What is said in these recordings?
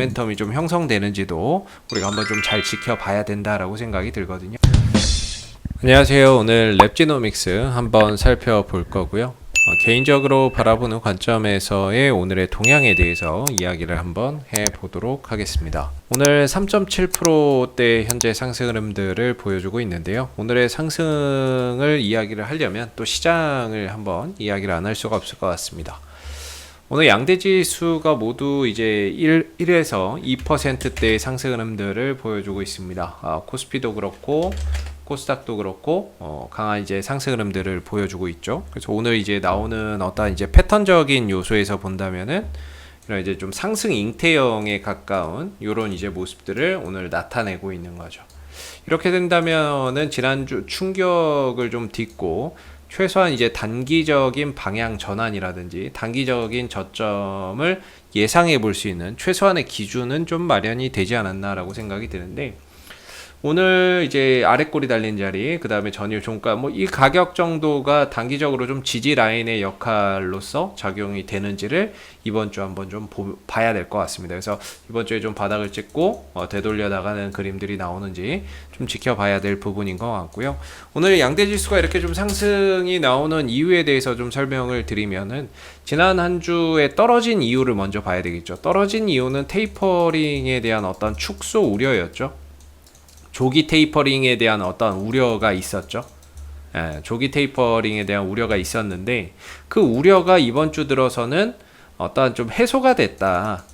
모멘텀이 좀 형성되는지도 우리가 한번 좀 잘 지켜봐야 된다라고 생각이 들거든요. 안녕하세요. 오늘 랩지노믹스 한번 살펴볼 거고요. 개인적으로 바라보는 관점에서의 오늘의 동향에 대해서 이야기를 한번 해보도록 하겠습니다. 오늘 3.7%대 현재 상승 흐름들을 보여주고 있는데요. 오늘의 상승을 이야기를 하려면 또 시장을 한번 이야기를 안 할 수가 없을 것 같습니다. 오늘 양대 지수가 모두 이제 1에서 2%대의 상승 흐름들을 보여주고 있습니다. 코스피도 그렇고 코스닥도 그렇고 강한 이제 상승 흐름들을 보여주고 있죠. 그래서 오늘 이제 나오는 어떤 이제 패턴적인 요소에서 본다면은 이런 이제 좀 상승 잉태형에 가까운 이런 이제 모습들을 오늘 나타내고 있는 거죠. 이렇게 된다면은 지난주 충격을 좀 딛고 최소한 이제 단기적인 방향 전환이라든지 단기적인 저점을 예상해 볼 수 있는 최소한의 기준은 좀 마련이 되지 않았나라고 생각이 드는데, 오늘 이제 아랫골이 달린 자리, 그 다음에 전일 종가, 뭐 이 가격 정도가 단기적으로 좀 지지 라인의 역할로서 작용이 되는지를 이번 주 한번 좀 봐야 될 것 같습니다. 그래서 이번 주에 좀 바닥을 찍고 되돌려 나가는 그림들이 나오는지 좀 지켜봐야 될 부분인 것 같고요. 오늘 양대 지수가 이렇게 좀 상승이 나오는 이유에 대해서 좀 설명을 드리면은, 지난 한 주에 떨어진 이유를 먼저 봐야 되겠죠. 떨어진 이유는 테이퍼링에 대한 어떤 축소 우려였죠. 조기 테이퍼링에 대한 어떤 우려가 있었죠. 조기 테이퍼링에 대한 우려가 있었는데, 그 우려가 이번 주 들어서는 어떤 좀 해소가 됐다.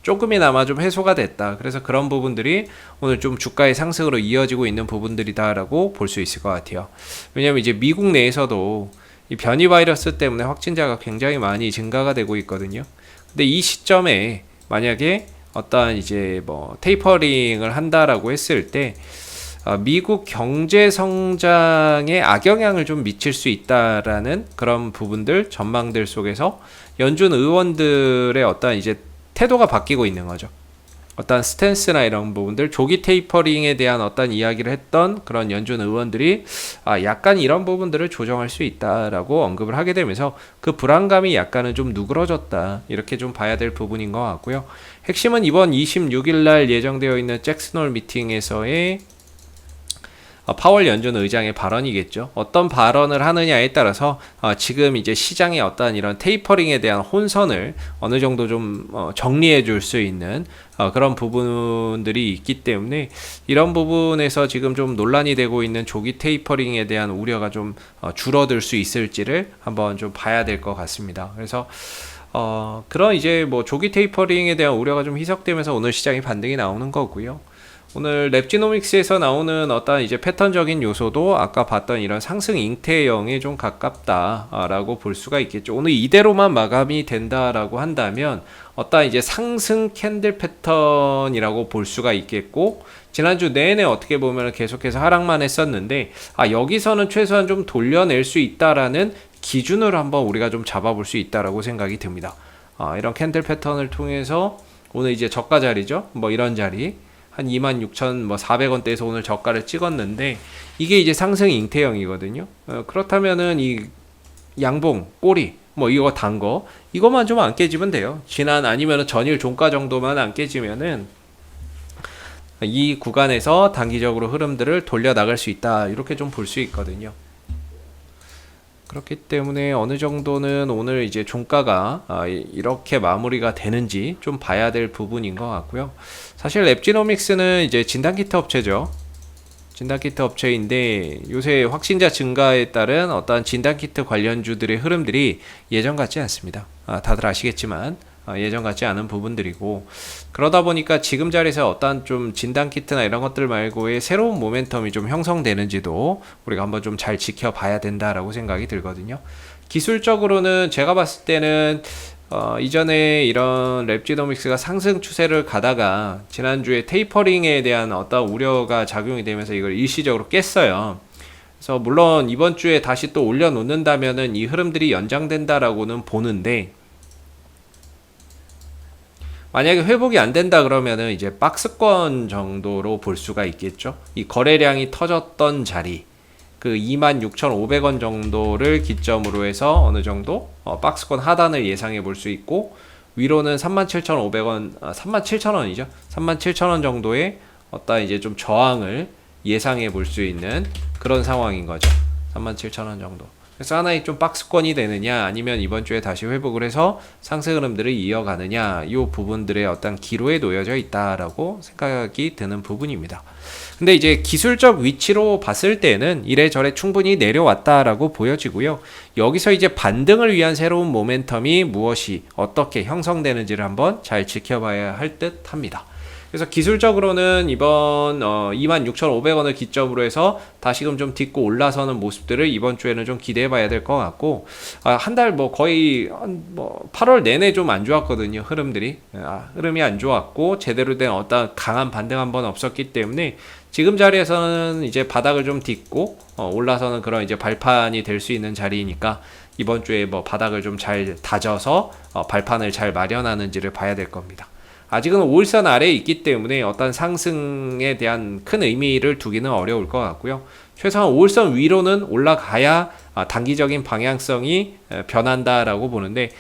조금이나마 좀 해소가 됐다. 그래서 그런 부분들이 오늘 좀 주가의 상승으로 이어지고 있는 부분들이다라고 볼 수 있을 것 같아요. 왜냐하면 이제 미국 내에서도 이 변이 바이러스 때문에 확진자가 굉장히 많이 증가가 되고 있거든요. 근데 이 시점에 만약에 어떤 이제 뭐 테이퍼링을 한다라고 했을 때 미국 경제 성장에 악영향을 좀 미칠 수 있다라는 그런 부분들, 전망들 속에서 연준 의원들의 어떤 이제 태도가 바뀌고 있는 거죠. 어떤 스탠스나 이런 부분들, 조기 테이퍼링에 대한 어떤 이야기를 했던 그런 연준 의원들이 약간 이런 부분들을 조정할 수 있다라고 언급을 하게 되면서 그 불안감이 약간은 좀 누그러졌다, 이렇게 좀 봐야 될 부분인 것 같고요. 핵심은 이번 26일 날 예정되어 있는 잭슨 홀 미팅에서의 파월 연준 의장의 발언이겠죠. 어떤 발언을 하느냐에 따라서 지금 이제 시장의 어떤 이런 테이퍼링에 대한 혼선을 어느 정도 좀 정리해 줄 수 있는 그런 부분들이 있기 때문에, 이런 부분에서 지금 좀 논란이 되고 있는 조기 테이퍼링에 대한 우려가 좀 줄어들 수 있을지를 한번 좀 봐야 될 것 같습니다. 그래서 그런 이제 뭐 조기 테이퍼링에 대한 우려가 좀 희석되면서 오늘 시장이 반등이 나오는 거고요. 오늘 랩지노믹스에서 나오는 어떤 이제 패턴적인 요소도 아까 봤던 이런 상승 잉태형에 좀 가깝다라고 볼 수가 있겠죠. 오늘 이대로만 마감이 된다라고 한다면 어떤 이제 상승 캔들 패턴이라고 볼 수가 있겠고, 지난주 내내 어떻게 보면 계속해서 하락만 했었는데 여기서는 최소한 좀 돌려낼 수 있다라는 기준으로 한번 우리가 좀 잡아볼 수 있다라고 생각이 듭니다. 이런 캔들 패턴을 통해서 오늘 이제 저가 자리죠. 뭐 이런 자리 한 26,400원대에서 오늘 저가를 찍었는데, 이게 이제 상승 잉태형이거든요. 그렇다면은 이 양봉, 꼬리, 뭐 이거 단 거, 이것만 좀 안 깨지면 돼요. 아니면은 전일 종가 정도만 안 깨지면은 이 구간에서 단기적으로 흐름들을 돌려 나갈 수 있다, 이렇게 좀 볼 수 있거든요. 그렇기 때문에 어느 정도는 오늘 이제 종가가 이렇게 마무리가 되는지 좀 봐야 될 부분인 것 같고요. 사실 랩지노믹스는 이제 진단키트 업체죠. 진단키트 업체인데 요새 확진자 증가에 따른 어떤 진단키트 관련주들의 흐름들이 예전 같지 않습니다. 다들 아시겠지만 예전 같지 않은 부분들이고, 그러다 보니까 지금 자리에서 어떤 좀 진단키트나 이런 것들 말고의 새로운 모멘텀이 좀 형성되는지도 우리가 한번 좀 잘 지켜봐야 된다라고 생각이 들거든요. 기술적으로는 제가 봤을 때는 이전에 이런 랩지노믹스가 상승 추세를 가다가 지난주에 테이퍼링에 대한 어떤 우려가 작용이 되면서 이걸 일시적으로 깼어요. 그래서 물론 이번 주에 다시 또 올려놓는다면은 이 흐름들이 연장된다라고는 보는데, 만약에 회복이 안 된다 그러면은 이제 박스권 정도로 볼 수가 있겠죠. 이 거래량이 터졌던 자리, 그 26,500원 정도를 기점으로 해서 어느 정도 박스권 하단을 예상해 볼 수 있고, 위로는 37,500원, 37,000원이죠. 37,000원 정도의 어떤 이제 좀 저항을 예상해 볼 수 있는 그런 상황인 거죠. 37,000원 정도. 그래서 하나의 좀 박스권이 되느냐, 아니면 이번 주에 다시 회복을 해서 상승 흐름들을 이어가느냐, 이 부분들의 어떤 기로에 놓여져 있다라고 생각이 드는 부분입니다. 근데 이제 기술적 위치로 봤을 때는 이래저래 충분히 내려왔다라고 보여지고요. 여기서 이제 반등을 위한 새로운 모멘텀이 무엇이 어떻게 형성되는지를 한번 잘 지켜봐야 할 듯 합니다. 그래서 기술적으로는 이번 26,500원을 기점으로 해서 다시금 좀 딛고 올라서는 모습들을 이번 주에는 좀 기대해 봐야 될 것 같고, 한 달 뭐 거의 8월 내내 좀 안 좋았거든요. 흐름이 안 좋았고 제대로 된 어떤 강한 반등 한번 없었기 때문에 지금 자리에서는 이제 바닥을 좀 딛고 올라서는 그런 이제 발판이 될 수 있는 자리니까 이번 주에 뭐 바닥을 좀 잘 다져서 발판을 잘 마련하는지를 봐야 될 겁니다. 아직은 5일선 아래에 있기 때문에 어떤 상승에 대한 큰 의미를 두기는 어려울 것 같고요. 최소한 5일선 위로는 올라가야 단기적인 방향성이 변한다라고 보는데,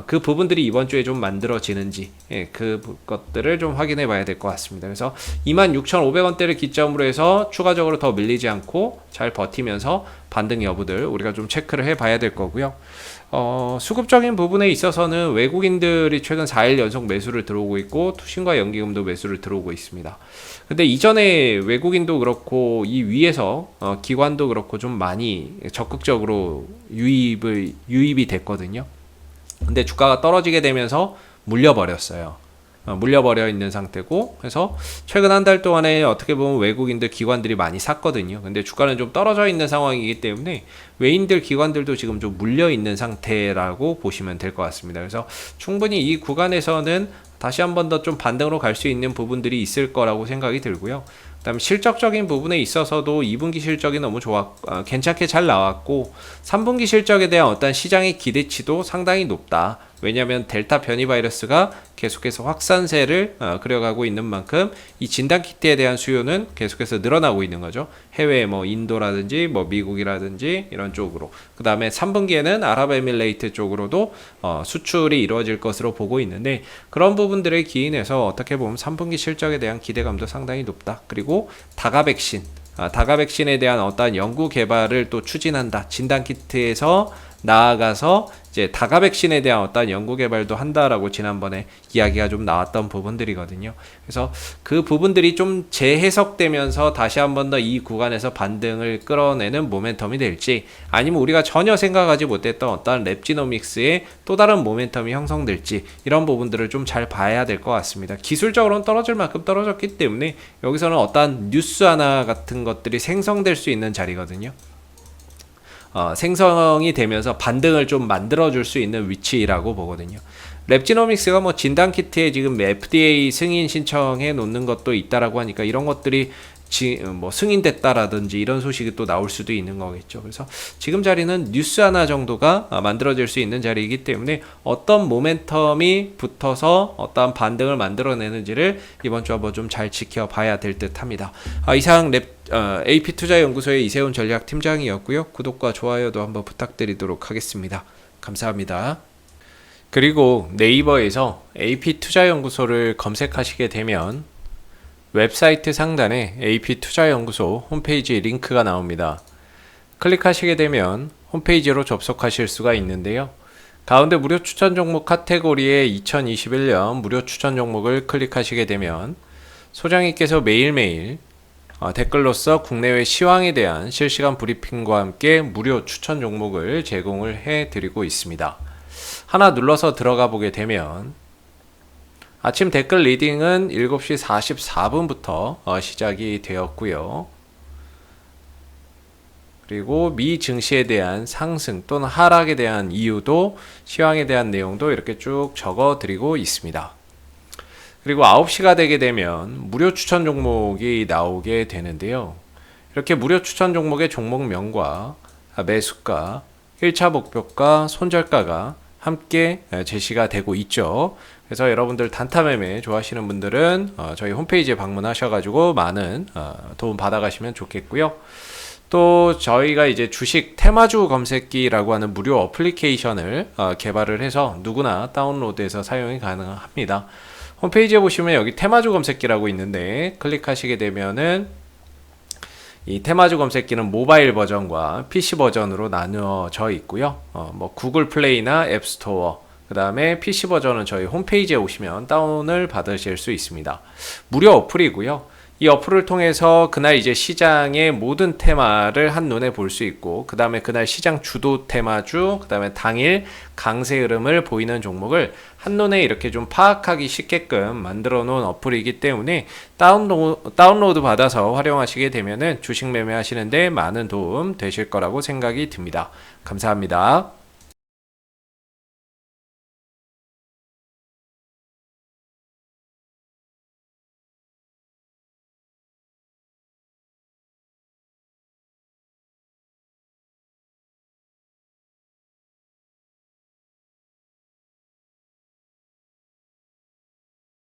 그 부분들이 이번 주에 좀 만들어지는지 그 것들을 좀 확인해 봐야 될 것 같습니다. 그래서 26,500원대를 기점으로 해서 추가적으로 더 밀리지 않고 잘 버티면서 반등 여부들 우리가 좀 체크를 해 봐야 될 거고요. 수급적인 부분에 있어서는 외국인들이 최근 4일 연속 매수를 들어오고 있고 투신과 연기금도 매수를 들어오고 있습니다. 근데 이전에 외국인도 그렇고 이 위에서 기관도 그렇고 좀 많이 적극적으로 유입이 됐거든요. 근데 주가가 떨어지게 되면서 물려버렸어요. 물려버려 있는 상태고, 그래서 최근 한 달 동안에 어떻게 보면 외국인들 기관들이 많이 샀거든요. 근데 주가는 좀 떨어져 있는 상황이기 때문에 외인들 기관들도 지금 좀 물려 있는 상태라고 보시면 될 것 같습니다. 그래서 충분히 이 구간에서는 다시 한 번 더 좀 반등으로 갈 수 있는 부분들이 있을 거라고 생각이 들고요. 그다음에 실적적인 부분에 있어서도 2분기 실적이 너무 괜찮게 잘 나왔고 3분기 실적에 대한 어떤 시장의 기대치도 상당히 높다. 왜냐하면 델타 변이 바이러스가 계속해서 확산세를 그려가고 있는 만큼 이 진단키트에 대한 수요는 계속해서 늘어나고 있는 거죠. 해외 뭐 인도라든지 뭐 미국이라든지 이런 쪽으로. 그 다음에 3분기에는 아랍에미레이트 쪽으로도 수출이 이루어질 것으로 보고 있는데, 그런 부분들에 기인해서 어떻게 보면 3분기 실적에 대한 기대감도 상당히 높다. 그리고 다가 백신에 대한 어떠한 연구 개발을 또 추진한다. 진단키트에서 나아가서 이제 다가 백신에 대한 어떤 연구 개발도 한다라고 지난번에 이야기가 좀 나왔던 부분들이거든요. 그래서 그 부분들이 좀 재해석되면서 다시 한 번 더 이 구간에서 반등을 끌어내는 모멘텀이 될지, 아니면 우리가 전혀 생각하지 못했던 어떤 랩지노믹스의 또 다른 모멘텀이 형성될지, 이런 부분들을 좀 잘 봐야 될 것 같습니다. 기술적으로는 떨어질 만큼 떨어졌기 때문에 여기서는 어떤 뉴스 하나 같은 것들이 생성될 수 있는 자리거든요. 생성이 되면서 반등을 좀 만들어줄 수 있는 위치라고 보거든요. 랩지노믹스가 뭐 진단키트에 지금 FDA 승인 신청해 놓는 것도 있다라고 하니까 이런 것들이 뭐 승인됐다라든지 이런 소식이 또 나올 수도 있는 거겠죠. 그래서 지금 자리는 뉴스 하나 정도가 만들어질 수 있는 자리이기 때문에 어떤 모멘텀이 붙어서 어떤 반등을 만들어내는지를 이번 주 한번 좀 잘 지켜봐야 될 듯 합니다. 이상 AP투자연구소의 이세훈 전략팀장이었고요. 구독과 좋아요도 한번 부탁드리도록 하겠습니다. 감사합니다. 그리고 네이버에서 AP투자연구소를 검색하시게 되면 웹사이트 상단에 AP투자연구소 홈페이지 링크가 나옵니다. 클릭하시게 되면 홈페이지로 접속하실 수가 있는데요. 가운데 무료 추천 종목 카테고리에 2021년 무료 추천 종목을 클릭하시게 되면 소장님께서 매일매일 댓글로서 국내외 시황에 대한 실시간 브리핑과 함께 무료 추천 종목을 제공을 해드리고 있습니다. 하나 눌러서 들어가 보게 되면 아침 댓글 리딩은 7시 44분부터 시작이 되었고요. 그리고 미 증시에 대한 상승 또는 하락에 대한 이유도, 시황에 대한 내용도 이렇게 쭉 적어 드리고 있습니다. 그리고 9시가 되게 되면 무료 추천 종목이 나오게 되는데요. 이렇게 무료 추천 종목의 종목명과 매수가, 1차 목표가, 손절가가 함께 제시가 되고 있죠. 그래서 여러분들 단타 매매 좋아하시는 분들은 저희 홈페이지에 방문하셔가지고 많은 도움 받아가시면 좋겠고요. 또 저희가 이제 주식 테마주 검색기라고 하는 무료 어플리케이션을 개발을 해서 누구나 다운로드해서 사용이 가능합니다. 홈페이지에 보시면 여기 테마주 검색기라고 있는데 클릭하시게 되면은 이 테마주 검색기는 모바일 버전과 PC 버전으로 나누어져 있고요. 뭐 구글 플레이나 앱스토어, 그 다음에 PC 버전은 저희 홈페이지에 오시면 다운을 받으실 수 있습니다. 무료 어플이고요. 이 어플을 통해서 그날 이제 시장의 모든 테마를 한눈에 볼 수 있고, 그 다음에 그날 시장 주도 테마주, 그 다음에 당일 강세 흐름을 보이는 종목을 한눈에 이렇게 좀 파악하기 쉽게끔 만들어 놓은 어플이기 때문에 다운로드 받아서 활용하시게 되면은 주식 매매하시는데 많은 도움 되실 거라고 생각이 듭니다. 감사합니다.